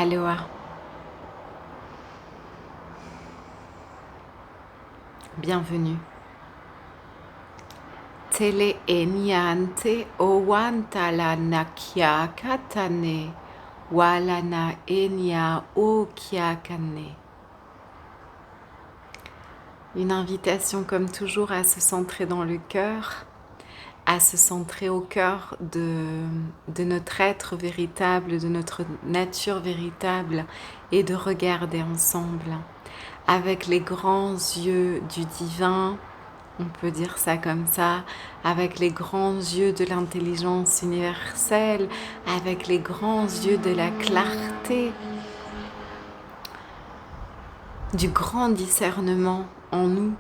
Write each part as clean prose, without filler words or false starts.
Aloha, bienvenue. Tele eniante owanta la nakia katane walana enia okiakane. Une invitation comme toujours à se centrer dans le cœur, à se centrer au cœur de notre être véritable, de notre nature véritable et de regarder ensemble avec les grands yeux du divin, on peut dire ça comme ça, avec les grands yeux de l'intelligence universelle, avec les grands yeux de la clarté, du grand discernement en nous.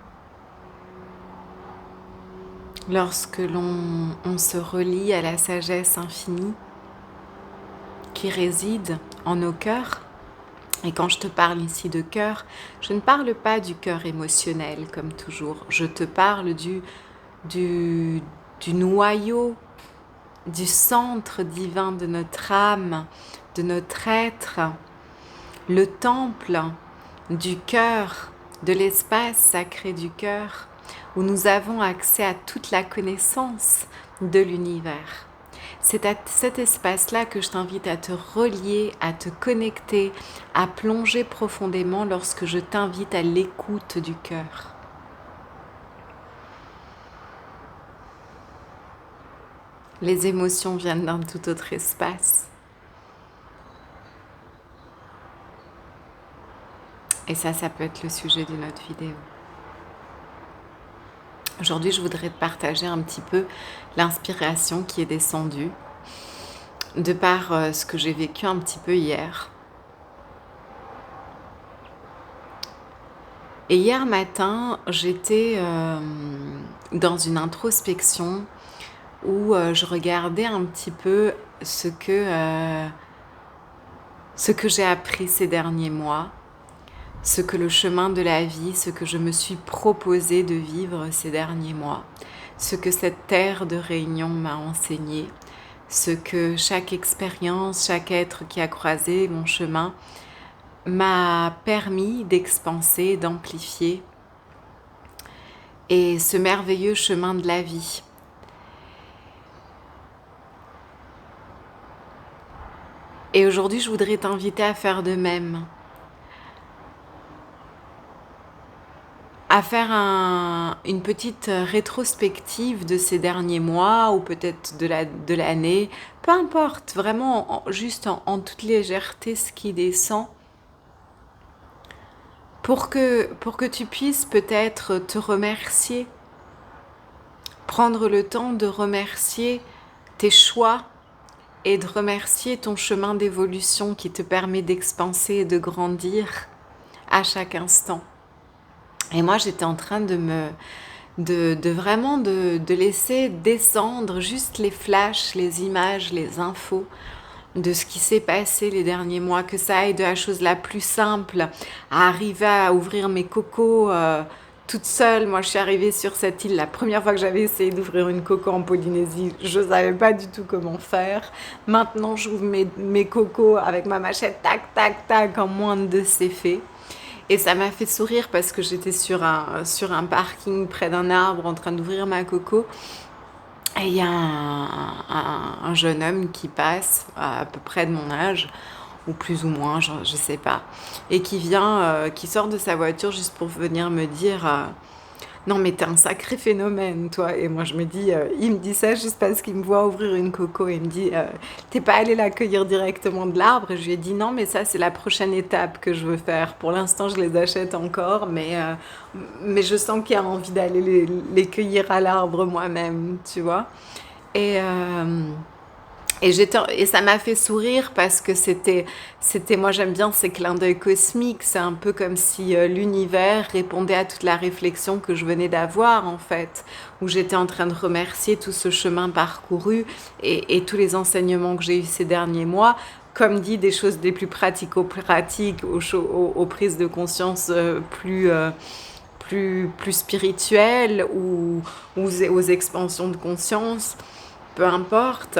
Lorsque l'on se relie à la sagesse infinie qui réside en nos cœurs, et quand je te parle ici de cœur, je ne parle pas du cœur émotionnel comme toujours, je te parle du noyau, du centre divin de notre âme, de notre être, le temple du cœur, de l'espace sacré du cœur, où nous avons accès à toute la connaissance de l'univers. C'est à cet espace-là que je t'invite à te relier, à te connecter, à plonger profondément lorsque je t'invite à l'écoute du cœur. Les émotions viennent d'un tout autre espace. Et ça peut être le sujet d'une autre vidéo. Aujourd'hui, je voudrais te partager un petit peu l'inspiration qui est descendue de par ce que j'ai vécu un petit peu hier. Et hier matin, j'étais dans une introspection où je regardais un petit peu ce que j'ai appris ces derniers mois, ce que le chemin de la vie, ce que je me suis proposé de vivre ces derniers mois, ce que cette terre de réunion m'a enseigné, ce que chaque expérience, chaque être qui a croisé mon chemin m'a permis d'expanser, d'amplifier, et ce merveilleux chemin de la vie. Et aujourd'hui, je voudrais t'inviter à faire de même, à faire une petite rétrospective de ces derniers mois ou peut-être de l'année, peu importe, vraiment juste en toute légèreté ce qui descend, pour que tu puisses peut-être te remercier, prendre le temps de remercier tes choix et de remercier ton chemin d'évolution qui te permet d'expanser et de grandir à chaque instant. Et moi, j'étais en train vraiment de laisser descendre juste les flashs, les images, les infos de ce qui s'est passé les derniers mois, que ça aille de la chose la plus simple à arriver à ouvrir mes cocos toute seule. Moi, je suis arrivée sur cette île la première fois que j'avais essayé d'ouvrir une coco en Polynésie. Je ne savais pas du tout comment faire. Maintenant, j'ouvre mes cocos avec ma machette, tac, tac, tac, en moins de 2, c'est fait. Et ça m'a fait sourire parce que j'étais sur un parking près d'un arbre en train d'ouvrir ma coco. Et il y a un jeune homme qui passe à peu près de mon âge, ou plus ou moins, je sais pas, et qui vient, qui sort de sa voiture juste pour venir me dire non mais t'es un sacré phénomène toi. Et moi je me dis, il me dit ça juste parce qu'il me voit ouvrir une coco et il me dit t'es pas allé la cueillir directement de l'arbre. Et je lui ai dit non mais ça c'est la prochaine étape que je veux faire. Pour l'instant je les achète encore mais je sens qu'il y a envie d'aller les cueillir à l'arbre moi-même, tu vois. Et ça m'a fait sourire parce que c'était, moi j'aime bien ces clins d'œil cosmiques, c'est un peu comme si l'univers répondait à toute la réflexion que je venais d'avoir en fait, où j'étais en train de remercier tout ce chemin parcouru et tous les enseignements que j'ai eus ces derniers mois, comme dit, des choses des plus pratico-pratiques aux prises de conscience plus spirituelles ou aux expansions de conscience, peu importe.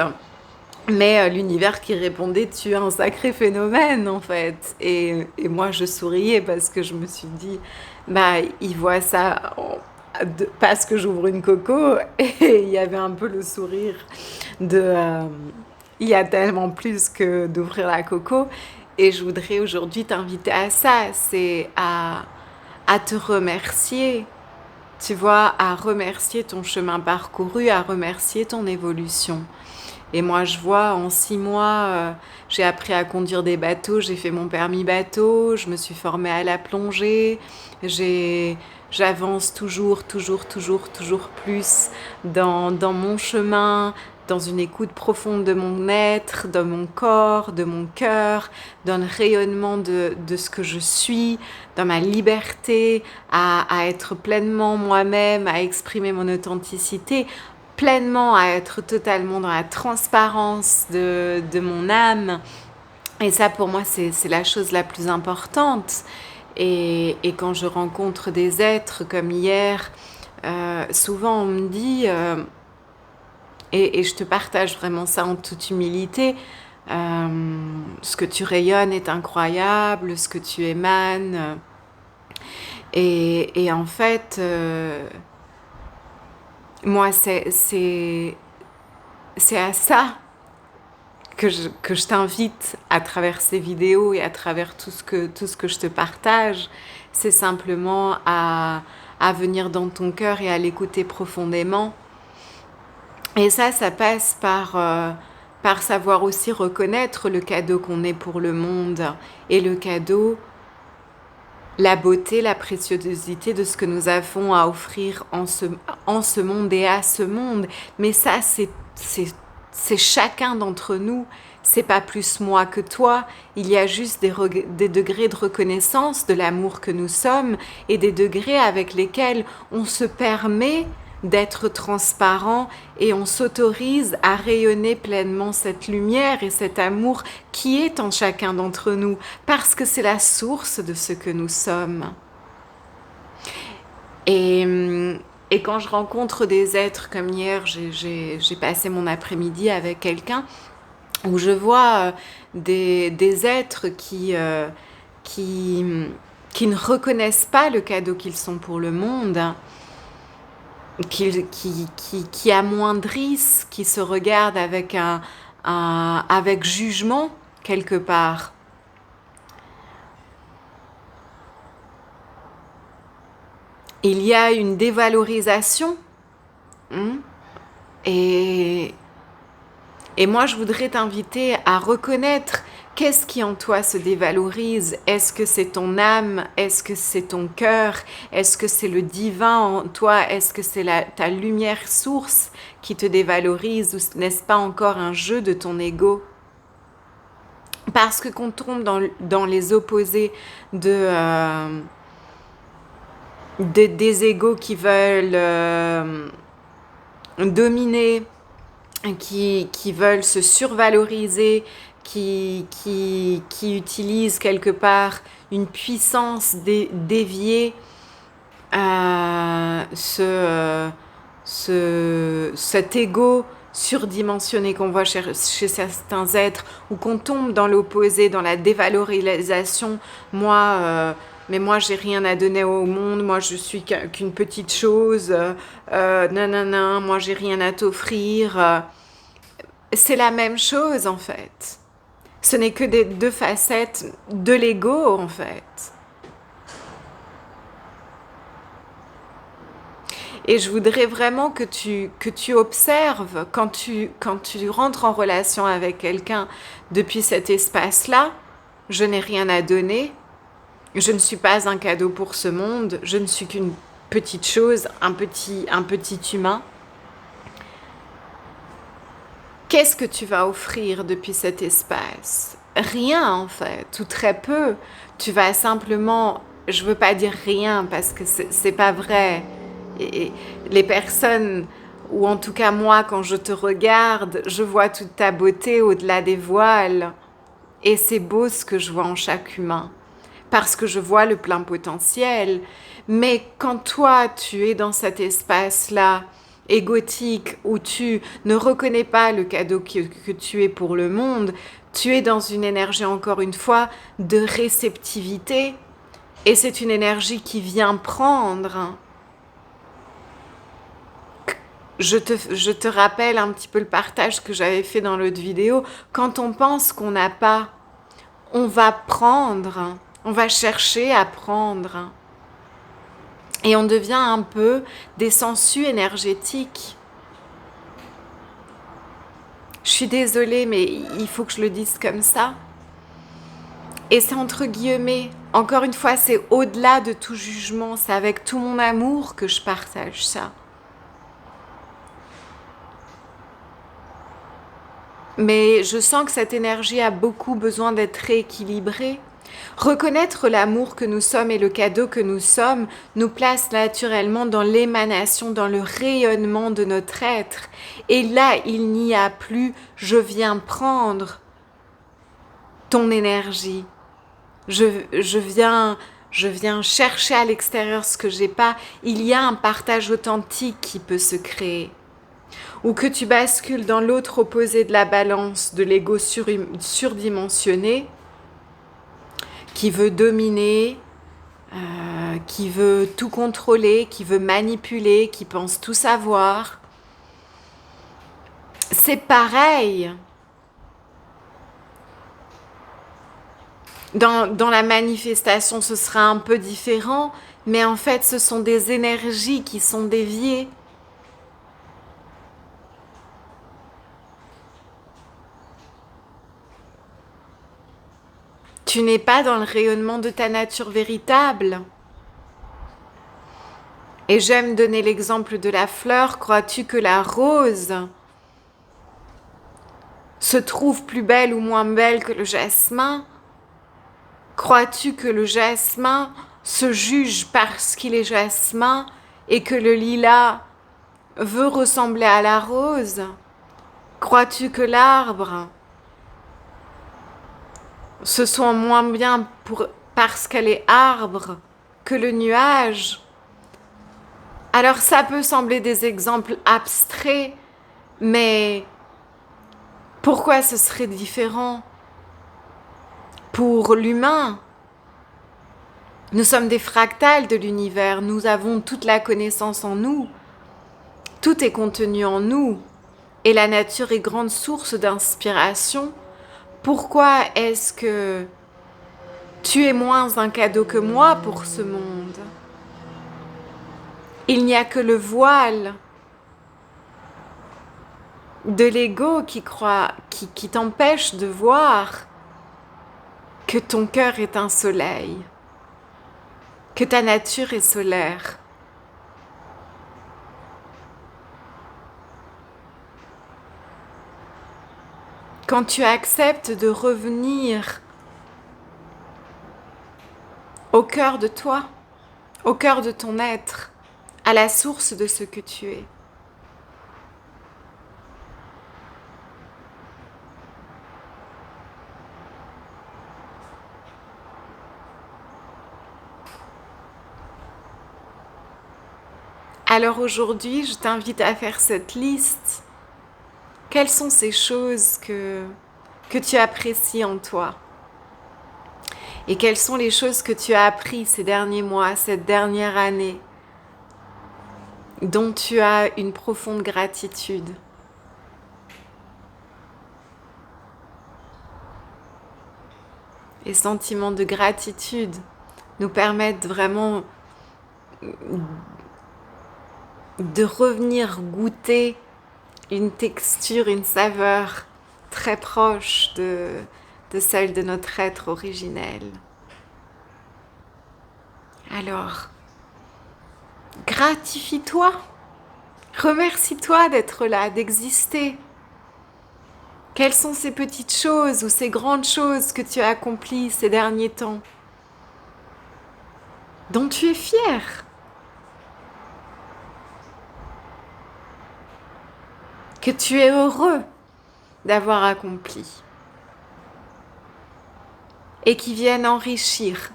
Mais l'univers qui répondait: «Tu es un sacré phénomène, en fait» et moi, je souriais parce que je me suis dit: «Bah, il voit ça en de parce que j'ouvre une coco» et il y avait un peu le sourire de, il y a tellement plus que d'ouvrir la coco et je voudrais aujourd'hui t'inviter à ça, c'est à te remercier, tu vois? À remercier ton chemin parcouru, à remercier ton évolution. Et moi, je vois, en 6 mois, j'ai appris à conduire des bateaux, j'ai fait mon permis bateau, je me suis formée à la plongée, j'ai j'avance toujours, toujours, toujours, toujours plus dans mon chemin, dans une écoute profonde de mon être, de mon corps, de mon cœur, dans le rayonnement de ce que je suis, dans ma liberté, à être pleinement moi-même, à exprimer mon authenticité pleinement, à être totalement dans la transparence de mon âme. Et ça, pour moi, c'est la chose la plus importante. Et quand je rencontre des êtres comme hier, souvent on me dit, et je te partage vraiment ça en toute humilité, ce que tu rayonnes est incroyable, ce que tu émanes. Et en fait, moi, c'est à ça que je t'invite à travers ces vidéos et à travers tout ce que je te partage. C'est simplement à venir dans ton cœur et à l'écouter profondément. Et ça passe par savoir aussi reconnaître le cadeau qu'on est pour le monde. Et le cadeau, la beauté, la préciosité de ce que nous avons à offrir en ce monde et à ce monde. Mais ça, c'est chacun d'entre nous. C'est pas plus moi que toi. Il y a juste des degrés de reconnaissance de l'amour que nous sommes et des degrés avec lesquels on se permet d'être transparent et on s'autorise à rayonner pleinement cette lumière et cet amour qui est en chacun d'entre nous, parce que c'est la source de ce que nous sommes. Et, et quand je rencontre des êtres comme hier, j'ai passé mon après-midi avec quelqu'un où je vois des êtres qui ne reconnaissent pas le cadeau qu'ils sont pour le monde, qui amoindrissent, qui se regardent avec jugement quelque part. Il y a une dévalorisation. Et moi, je voudrais t'inviter à reconnaître qu'est-ce qui en toi se dévalorise. Est-ce que c'est ton âme? Est-ce que c'est ton cœur? Est-ce que c'est le divin en toi? Est-ce que c'est ta lumière source qui te dévalorise? Ou n'est-ce pas encore un jeu de ton ego? Parce que qu'on tombe dans les opposés des égos qui veulent dominer, qui veulent se survaloriser, qui utilisent quelque part une puissance déviée, cet ego surdimensionné qu'on voit chez certains êtres, ou qu'on tombe dans l'opposé, dans la dévalorisation. Mais moi j'ai rien à donner au monde, moi je suis qu'une petite chose, nanana, moi j'ai rien à t'offrir. C'est la même chose en fait. Ce n'est que des deux facettes de l'ego en fait. Et je voudrais vraiment que tu observes quand tu rentres en relation avec quelqu'un depuis cet espace-là. Je n'ai rien à donner. Je ne suis pas un cadeau pour ce monde. Je ne suis qu'une petite chose, un petit humain. Qu'est-ce que tu vas offrir depuis cet espace? Rien en fait, ou très peu. Tu vas simplement, je veux pas dire rien parce que c'est pas vrai. Et les personnes, ou en tout cas moi, quand je te regarde, je vois toute ta beauté au-delà des voiles. Et c'est beau ce que je vois en chaque humain, parce que je vois le plein potentiel. Mais quand toi, tu es dans cet espace-là, égotique où tu ne reconnais pas le cadeau que tu es pour le monde, tu es dans une énergie, encore une fois, de réceptivité. Et c'est une énergie qui vient prendre. Je te rappelle un petit peu le partage que j'avais fait dans l'autre vidéo. Quand on pense qu'on n'a pas, on va prendre, on va chercher à prendre. Et on devient un peu des sangsues énergétiques. Je suis désolée, mais il faut que je le dise comme ça. Et c'est entre guillemets, encore une fois, c'est au-delà de tout jugement, c'est avec tout mon amour que je partage ça. Mais je sens que cette énergie a beaucoup besoin d'être rééquilibrée. Reconnaître l'amour que nous sommes et le cadeau que nous sommes nous place naturellement dans l'émanation, dans le rayonnement de notre être. Et là, il n'y a plus « je viens prendre ton énergie ». Je viens chercher à l'extérieur ce que j'ai pas. Il y a un partage authentique qui peut se créer. Ou que tu bascules dans l'autre opposé de la balance, de l'ego surdimensionné, qui veut dominer, qui veut tout contrôler, qui veut manipuler, qui pense tout savoir. C'est pareil. Dans la manifestation, ce sera un peu différent, mais en fait, ce sont des énergies qui sont déviées. Tu n'es pas dans le rayonnement de ta nature véritable. Et j'aime donner l'exemple de la fleur. Crois-tu que la rose se trouve plus belle ou moins belle que le jasmin ? Crois-tu que le jasmin se juge parce qu'il est jasmin et que le lilas veut ressembler à la rose ? Crois-tu que l'arbre se sent moins bien parce qu'elle est arbre que le nuage ? Alors ça peut sembler des exemples abstraits, mais pourquoi ce serait différent pour l'humain ? Nous sommes des fractales de l'univers, nous avons toute la connaissance en nous, tout est contenu en nous, et la nature est grande source d'inspiration. Pourquoi est-ce que tu es moins un cadeau que moi pour ce monde ? Il n'y a que le voile de l'ego qui t'empêche de voir que ton cœur est un soleil, que ta nature est solaire. Quand tu acceptes de revenir au cœur de toi, au cœur de ton être, à la source de ce que tu es. Alors aujourd'hui, je t'invite à faire cette liste. Quelles sont ces choses que tu apprécies en toi ? Et quelles sont les choses que tu as apprises ces derniers mois, cette dernière année, dont tu as une profonde gratitude ? Les sentiments de gratitude nous permettent vraiment de revenir goûter une texture, une saveur très proche de celle de notre être originel. Alors, gratifie-toi, remercie-toi d'être là, d'exister. Quelles sont ces petites choses ou ces grandes choses que tu as accomplies ces derniers temps, dont tu es fier ? Que tu es heureux d'avoir accompli et qui viennent enrichir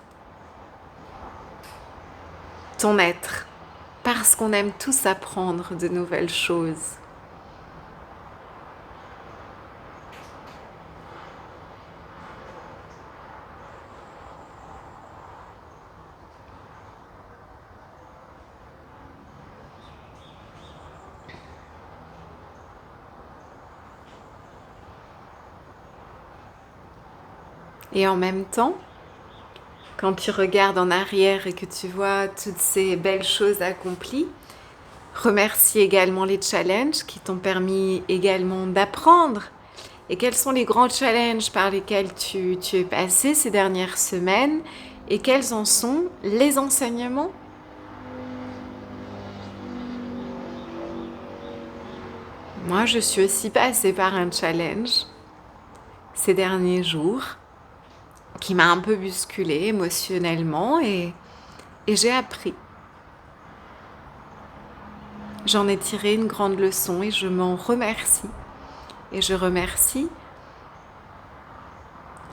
ton être. parce qu'on aime tous apprendre de nouvelles choses. Et en même temps, quand tu regardes en arrière et que tu vois toutes ces belles choses accomplies, remercie également les challenges qui t'ont permis également d'apprendre. Et quels sont les grands challenges par lesquels tu es passé ces dernières semaines et quels en sont les enseignements? Moi, je suis aussi passée par un challenge ces derniers jours qui m'a un peu bousculée émotionnellement et j'ai appris. J'en ai tiré une grande leçon et je m'en remercie. Et je remercie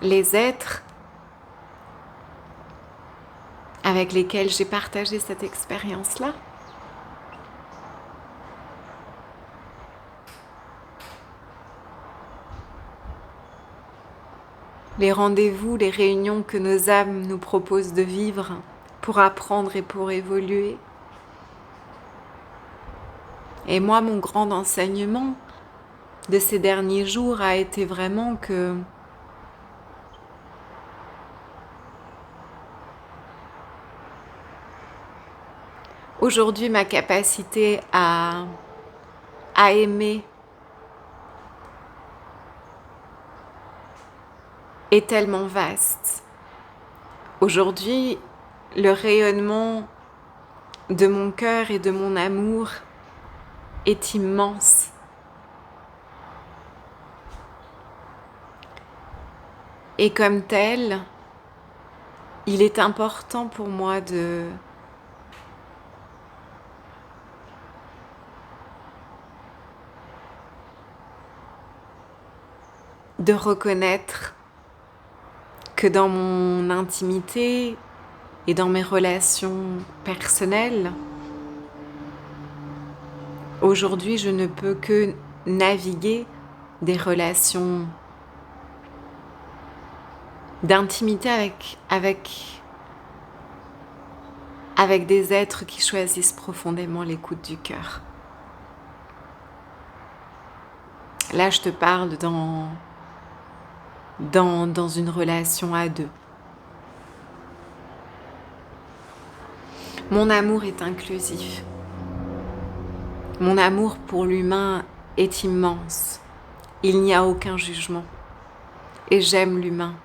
les êtres avec lesquels j'ai partagé cette expérience-là. Les rendez-vous, les réunions que nos âmes nous proposent de vivre pour apprendre et pour évoluer. Et moi, mon grand enseignement de ces derniers jours a été vraiment que aujourd'hui, ma capacité à aimer est tellement vaste. Aujourd'hui, le rayonnement de mon cœur et de mon amour est immense. Et comme tel, il est important pour moi de reconnaître que dans mon intimité et dans mes relations personnelles, aujourd'hui, je ne peux que naviguer des relations d'intimité avec des êtres qui choisissent profondément l'écoute du cœur. Là, je te parle dans une relation à deux. Mon amour est inclusif. Mon amour pour l'humain est immense. Il n'y a aucun jugement. Et j'aime l'humain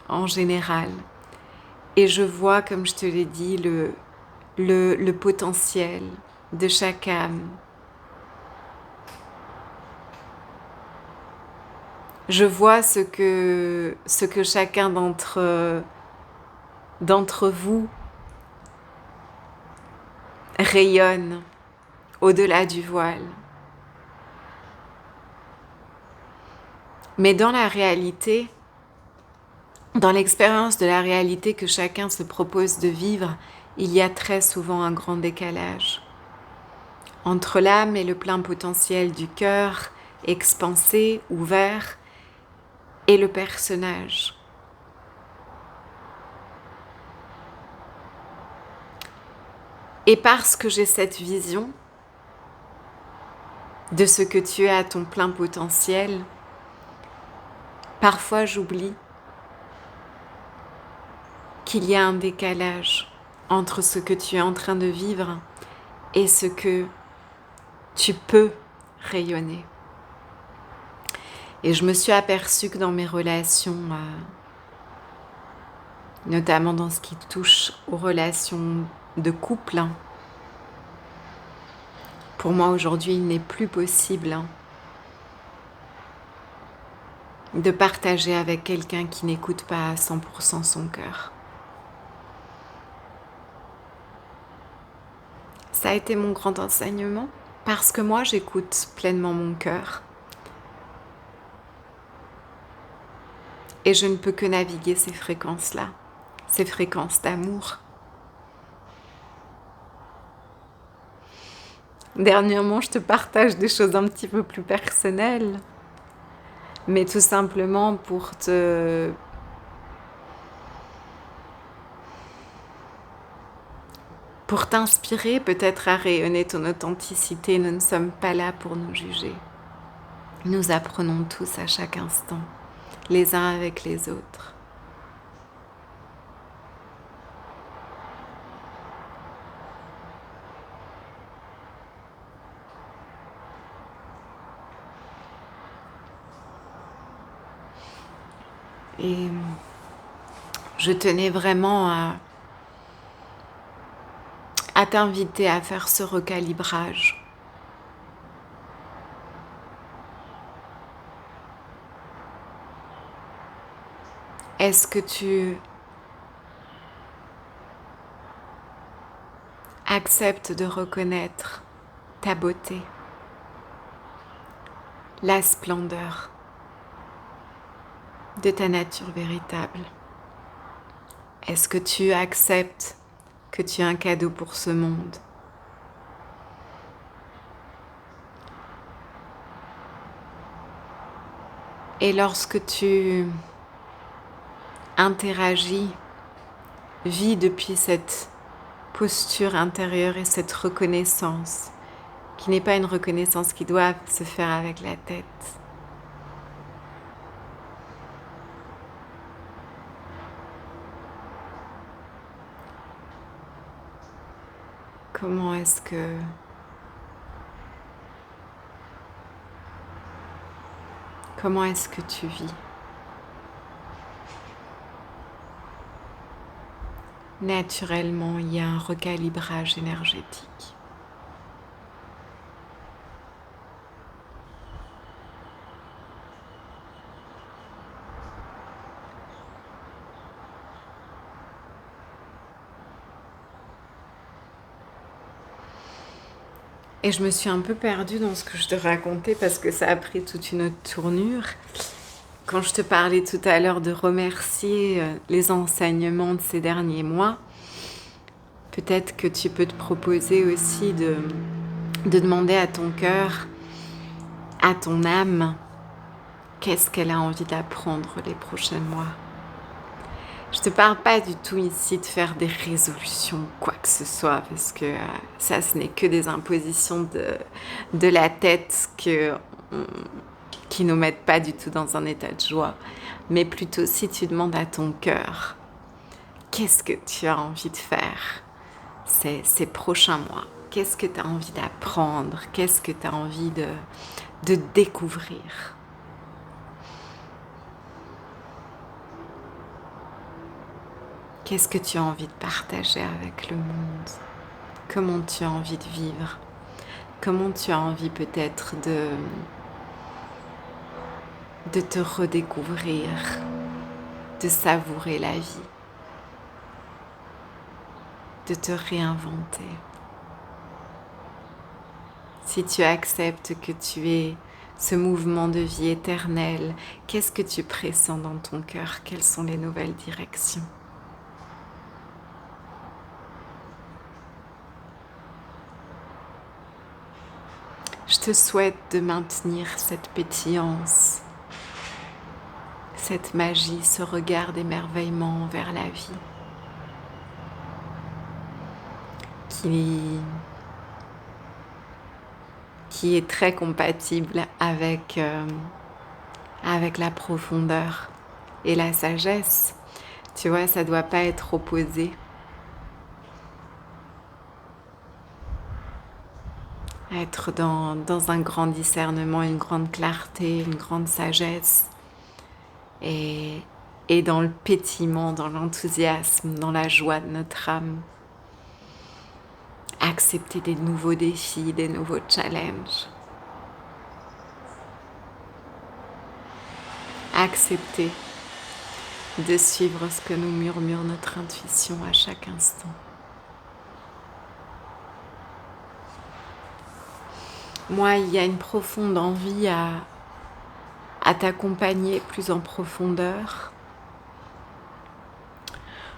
en général. Et je vois, comme je te l'ai dit, le potentiel de chaque âme. Je vois ce que chacun d'entre vous rayonne au-delà du voile. Mais dans la réalité, dans l'expérience de la réalité que chacun se propose de vivre, il y a très souvent un grand décalage entre l'âme et le plein potentiel du cœur, expansé, ouvert, et le personnage. Et parce que j'ai cette vision de ce que tu es à ton plein potentiel, parfois j'oublie qu'il y a un décalage entre ce que tu es en train de vivre et ce que tu peux rayonner. Et je me suis aperçue que dans mes relations, notamment dans ce qui touche aux relations de couple, pour moi aujourd'hui il n'est plus possible de partager avec quelqu'un qui n'écoute pas à 100% son cœur. Ça a été mon grand enseignement parce que moi j'écoute pleinement mon cœur. Et je ne peux que naviguer ces fréquences-là, ces fréquences d'amour. Dernièrement, je te partage des choses un petit peu plus personnelles, mais tout simplement pour t'inspirer peut-être à rayonner ton authenticité. Nous ne sommes pas là pour nous juger. Nous apprenons tous à chaque instant, les uns avec les autres. Et je tenais vraiment à t'inviter à faire ce recalibrage. Est-ce que tu acceptes de reconnaître ta beauté, la splendeur de ta nature véritable? Est-ce que tu acceptes que tu es un cadeau pour ce monde? Et lorsque tu interagis, vis depuis cette posture intérieure et cette reconnaissance, qui n'est pas une reconnaissance qui doit se faire avec la tête. Comment est-ce que tu vis? Naturellement, il y a un recalibrage énergétique. Et je me suis un peu perdue dans ce que je te racontais parce que ça a pris toute une autre tournure. Quand je te parlais tout à l'heure de remercier les enseignements de ces derniers mois, peut-être que tu peux te proposer aussi de demander à ton cœur, à ton âme, qu'est-ce qu'elle a envie d'apprendre les prochains mois. Je te parle pas du tout ici de faire des résolutions, quoi que ce soit, parce que ça, ce n'est que des impositions de la tête qui nous mettent pas du tout dans un état de joie. Mais plutôt si tu demandes à ton cœur, qu'est-ce que tu as envie de faire ces prochains mois? Qu'est-ce que tu as envie d'apprendre? Qu'est-ce que tu as envie de découvrir? Qu'est-ce que tu as envie de partager avec le monde? Comment tu as envie de vivre? Comment tu as envie peut-être de te redécouvrir, de savourer la vie, de te réinventer? Si tu acceptes que tu es ce mouvement de vie éternel, qu'est-ce que tu pressens dans ton cœur? Quelles sont les nouvelles directions? Je te souhaite de maintenir cette pétillance, cette magie, ce regard d'émerveillement vers la vie qui est très compatible avec la profondeur et la sagesse. Tu vois, ça ne doit pas être opposé. Être dans un grand discernement, une grande clarté, une grande sagesse et dans le pétillement, dans l'enthousiasme, dans la joie de notre âme. Accepter des nouveaux défis, des nouveaux challenges. Accepter de suivre ce que nous murmure notre intuition à chaque instant. Moi, il y a une profonde envie à t'accompagner plus en profondeur.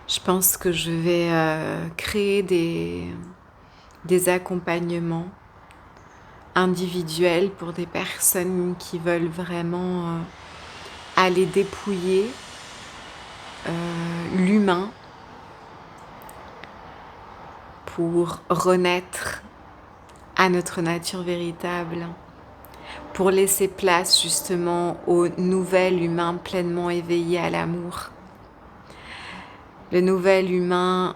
Je pense que je vais créer des accompagnements individuel pour des personnes qui veulent vraiment aller dépouiller l'humain pour renaître à notre nature véritable, pour laisser place justement au nouvel humain pleinement éveillé à l'amour. Le nouvel humain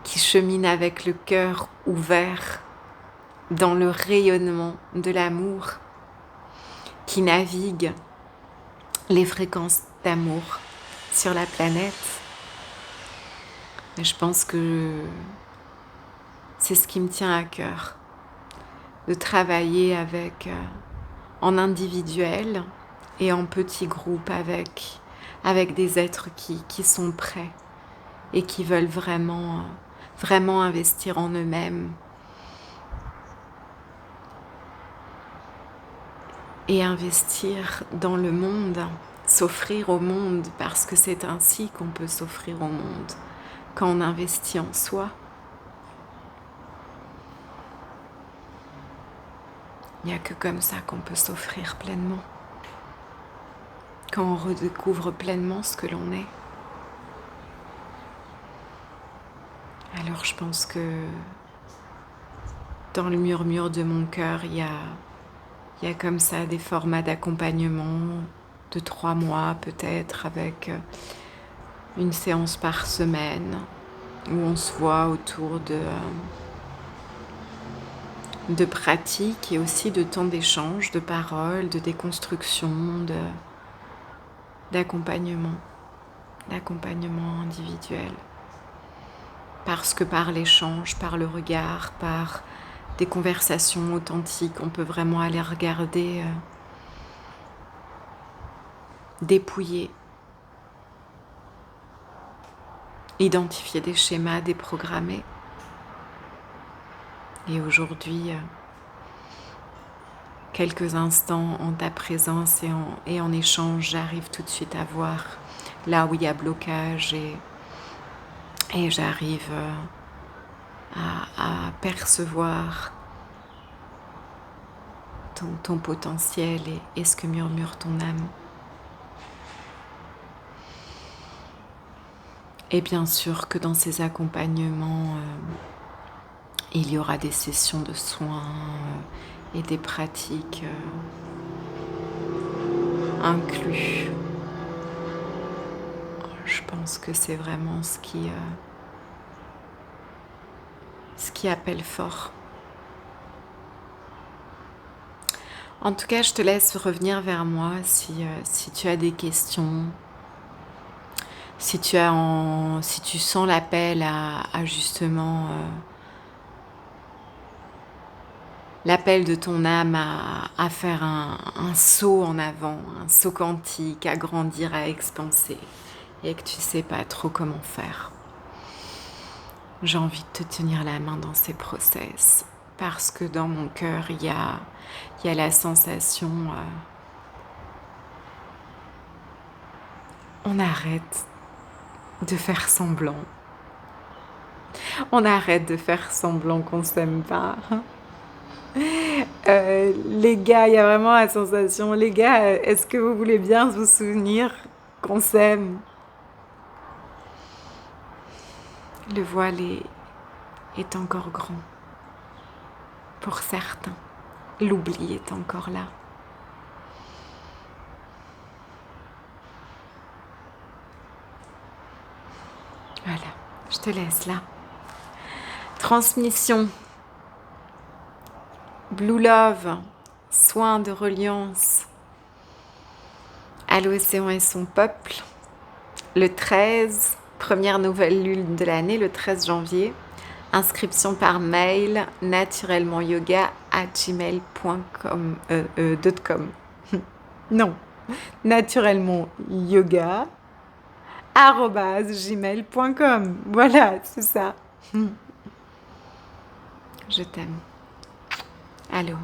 qui chemine avec le cœur ouvert dans le rayonnement de l'amour, qui navigue les fréquences d'amour sur la planète. Et je pense que c'est ce qui me tient à cœur, de travailler en individuel et en petits groupes avec des êtres qui sont prêts et qui veulent vraiment investir en eux-mêmes et investir dans le monde, s'offrir au monde, parce que c'est ainsi qu'on peut s'offrir au monde, quand on investit en soi. Il n'y a que comme ça qu'on peut s'offrir pleinement, quand on redécouvre pleinement ce que l'on est. Alors je pense que dans le murmure de mon cœur, il y a comme ça des formats d'accompagnement de 3 mois peut-être, avec une séance par semaine où on se voit autour de pratiques et aussi de temps d'échange, de paroles, de déconstruction, d'accompagnement individuel. Parce que par l'échange, par le regard, par des conversations authentiques, on peut vraiment aller regarder, dépouiller, identifier des schémas déprogrammés. Et aujourd'hui, quelques instants en ta présence et en échange, j'arrive tout de suite à voir là où il y a blocage et j'arrive à percevoir ton potentiel et ce que murmure ton âme. Et bien sûr que dans ces accompagnements, il y aura des sessions de soins et des pratiques inclus. Je pense que c'est vraiment ce qui appelle fort. En tout cas, je te laisse revenir vers moi si tu as des questions, si tu sens l'appel à justement l'appel de ton âme à faire un saut en avant, un saut quantique, à grandir, à expanser, et que tu ne sais pas trop comment faire. J'ai envie de te tenir la main dans ces process, parce que dans mon cœur, il y a la sensation, on arrête de faire semblant. On arrête de faire semblant qu'on ne s'aime pas. Les gars, il y a vraiment la sensation, les gars, est-ce que vous voulez bien vous souvenir qu'on s'aime? Le voile est encore grand. Pour certains, l'oubli est encore là. Voilà, je te laisse là. Transmission. Blue Love, soin de reliance à l'océan et son peuple. Le 13, première nouvelle lune de l'année, le 13 janvier. Inscription par mail naturellementyoga@gmail.com. Non, naturellementyoga@gmail.com. Voilà, c'est ça. Je t'aime. Aloha.